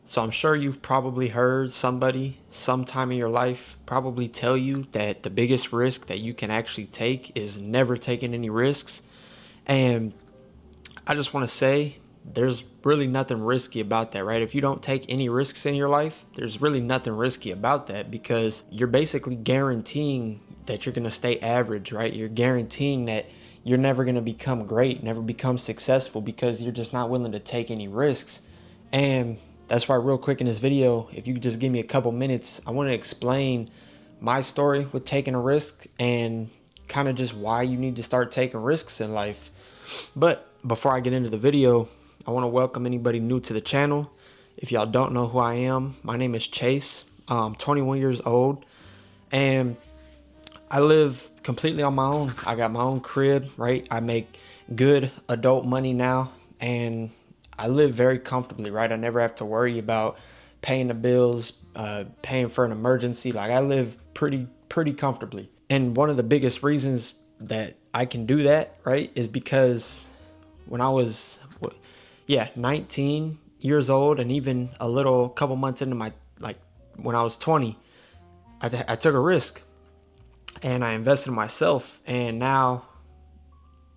So I'm sure you've probably heard somebody sometime in your life probably tell you that the biggest risk that you can actually take is never taking any risks. And I just want to say there's really nothing risky about that, right? If you don't take any risks in your life, there's really nothing risky about that because you're basically guaranteeing that you're going to stay average, right? You're guaranteeing that you're never going to become great, never become successful because you're just not willing to take any risks. And that's why real quick in this video, if you could just give me a couple minutes, I want to explain my story with taking a risk and kind of just why you need to start taking risks in life. But before I get into the video, I want to welcome anybody new to the channel. If y'all don't know who I am, my name is Chase. I'm 21 years old and I live completely on my own. I got my own crib, right? I make good adult money now and I live very comfortably, right? I never have to worry about paying the bills, paying for an emergency. Like I live pretty comfortably. And one of the biggest reasons that I can do that, right, is because when I was, 19 years old and even a couple months into my, like when I was 20, I took a risk and I invested in myself. And now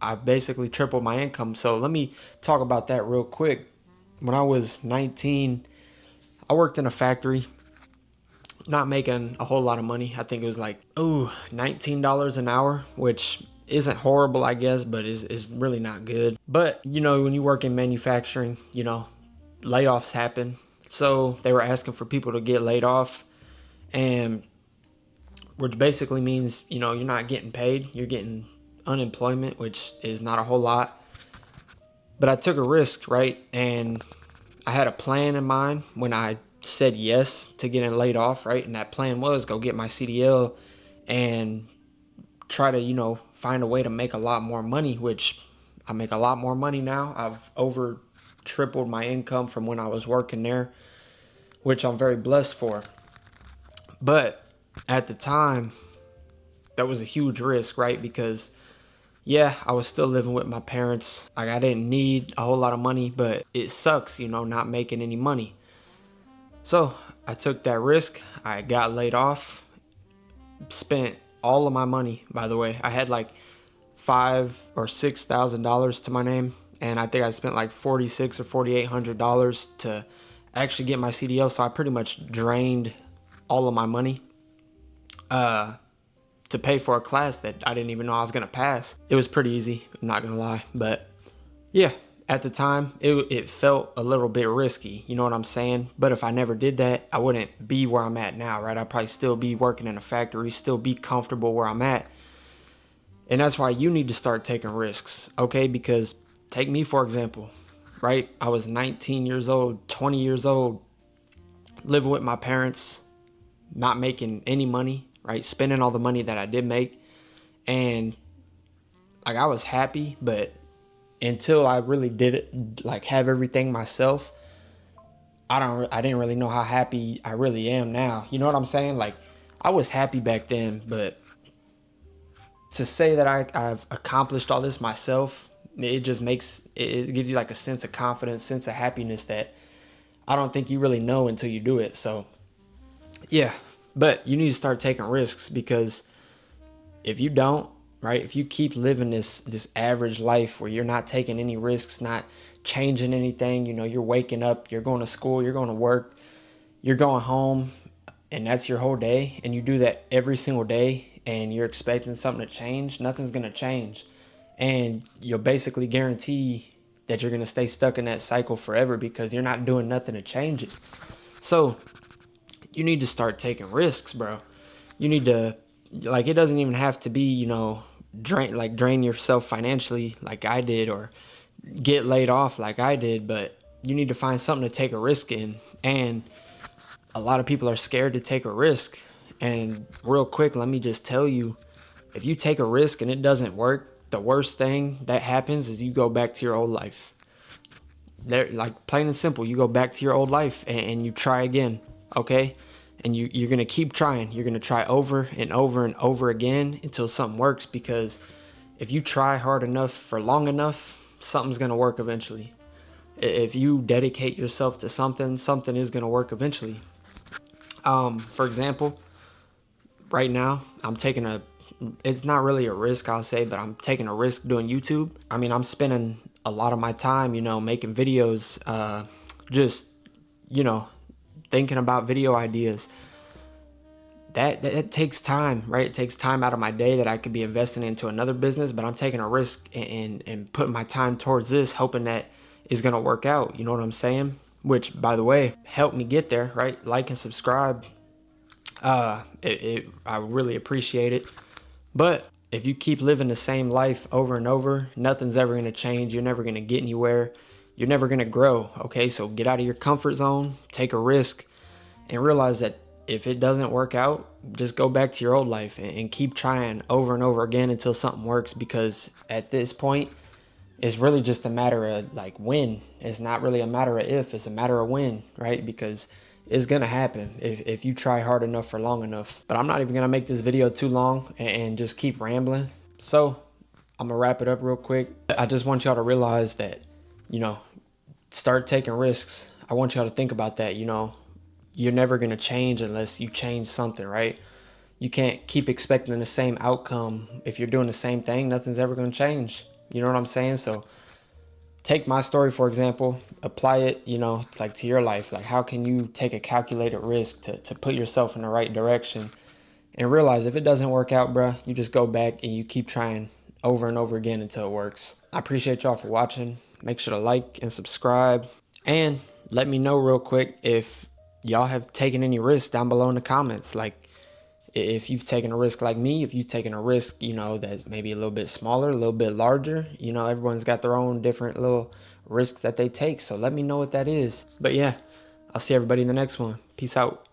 I've basically tripled my income. So let me talk about that real quick. When I was 19, I worked in a factory, not making a whole lot of money. I think it was like, $19 an hour, which isn't horrible, I guess, but is really not good. But, when you work in manufacturing, layoffs happen. So they were asking for people to get laid off, and which basically means, you're not getting paid. You're getting unemployment, which is not a whole lot. But I took a risk, right? And I had a plan in mind when I said yes to getting laid off, right? And that plan was go get my CDL and try to, find a way to make a lot more money, which I make a lot more money now. I've over tripled my income from when I was working there, which I'm very blessed for. But at the time, that was a huge risk, right? Because I was still living with my parents. Like I didn't need a whole lot of money, but it sucks, not making any money. So I took that risk. I got laid off, spent all of my money, by the way. I had like $5,000 or $6,000 to my name. And I think I spent like $4,600 or $4,800 to actually get my CDL. So I pretty much drained all of my money to pay for a class that I didn't even know I was going to pass. It was pretty easy, I'm not going to lie. But yeah, at the time, it felt a little bit risky. You know what I'm saying? But if I never did that, I wouldn't be where I'm at now, right? I'd probably still be working in a factory, still be comfortable where I'm at. And that's why you need to start taking risks, okay? Because take me, for example, right? I was 19 years old, 20 years old, living with my parents, not making any money, right? Spending all the money that I did make. And like I was happy, but until I really did it, like have everything myself, I didn't really know how happy I really am now. You know what I'm saying? Like I was happy back then, but to say that I've accomplished all this myself, it just it gives you like a sense of confidence, sense of happiness that I don't think you really know until you do it. So yeah, but you need to start taking risks because if you don't, right, if you keep living this average life where you're not taking any risks, not changing anything, you're waking up, you're going to school, you're going to work, you're going home, and that's your whole day, and you do that every single day, and you're expecting something to change, nothing's going to change. And you'll basically guarantee that you're going to stay stuck in that cycle forever because you're not doing nothing to change it. So you need to start taking risks, bro. You need to, like, it doesn't even have to be, drain yourself financially like I did or get laid off like I did, but you need to find something to take a risk in. And a lot of people are scared to take a risk. And real quick, let me just tell you, if you take a risk and it doesn't work, the worst thing that happens is you go back to your old life. Like plain and simple, you go back to your old life and you try again, okay? And you're going to keep trying. You're going to try over and over and over again until something works, because if you try hard enough for long enough, something's going to work eventually. If you dedicate yourself to something, something is going to work eventually. For example, right now I'm taking it's not really a risk, I'll say, but I'm taking a risk doing YouTube. I mean, I'm spending a lot of my time, making videos, just, you know, thinking about video ideas. That takes time, right? It takes time out of my day that I could be investing into another business, but I'm taking a risk and putting my time towards this, hoping that is going to work out. You know what I'm saying? Which, by the way, helped me get there, right? Like and subscribe. I really appreciate it. But if you keep living the same life over and over, nothing's ever going to change. You're never going to get anywhere. You're never going to grow. Okay, so get out of your comfort zone, take a risk, and realize that if it doesn't work out, just go back to your old life and keep trying over and over again until something works. Because at this point, it's really just a matter of like when. It's not really a matter of if, it's a matter of when, right? Because it's gonna happen if you try hard enough for long enough. But I'm not even gonna make this video too long and just keep rambling. So I'm gonna wrap it up real quick. I just want y'all to realize that, start taking risks. I want y'all to think about that. You're never gonna change unless you change something, right? You can't keep expecting the same outcome. If you're doing the same thing, nothing's ever gonna change. You know what I'm saying? So take my story, for example, apply it, it's like to your life. Like, how can you take a calculated risk to put yourself in the right direction and realize if it doesn't work out, bruh, you just go back and you keep trying over and over again until it works. I appreciate y'all for watching. Make sure to like and subscribe, and let me know real quick if y'all have taken any risks down below in the comments. Like, if you've taken a risk like me, if you've taken a risk, that's maybe a little bit smaller, a little bit larger, everyone's got their own different little risks that they take. So let me know what that is. But yeah, I'll see everybody in the next one. Peace out.